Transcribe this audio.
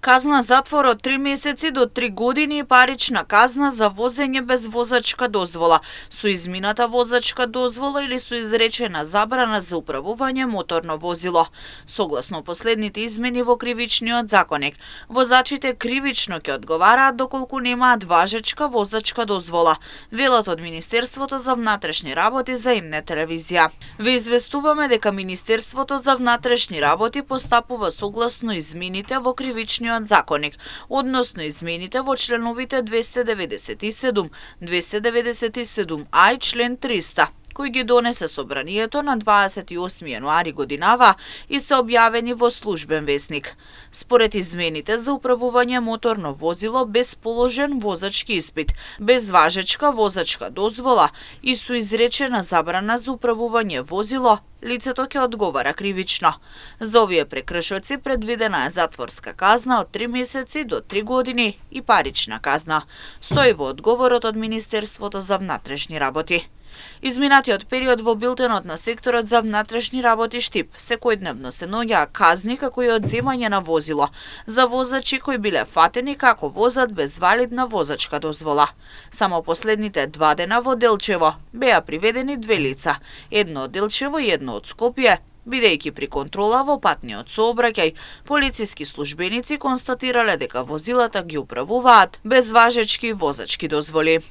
Казна затвор од 3 месеци до 3 години и парична казна за возење без возачка дозвола, со измината возачка дозвола или со изречена забрана за управување моторно возило. Согласно последните измени во Кривичниот законник, возачите кривично ќе одговараат доколку немаат важечка возачка дозвола, велат од Министерството за внатрешни работи за ИМНЕ телевизија. Ве известуваме дека Министерството за внатрешни работи постапува согласно измените во Кривичниот законник, односно измените во членовите 297, 297а и член 300, кои ги донесе собранието на 28 јануари годинава и се објавени во Службен весник. Според измените за управување моторно возило без положен возачки испит, без важечка возачка дозвола и со изречена забрана за управување возило, лицето ќе одговара кривично. За овие прекршоци предвидена е затворска казна од 3 месеци до 3 години и парична казна, стои во одговорот од Министерството за внатрешни работи. Изминатиот период во билтенот на секторот за внатрешни работи Штип секојдневно се наоѓаа казни како и одземање на возило за возачи кои биле фатени како возат без валидна возачка дозвола. Само последните 2 дена во Делчево беа приведени 2 лица, едно од Делчево и едно од Скопје, бидејќи при контрола во патниот сообраќај, полициски службеници констатирале дека возилата ги управуваат без важечки возачки дозволи.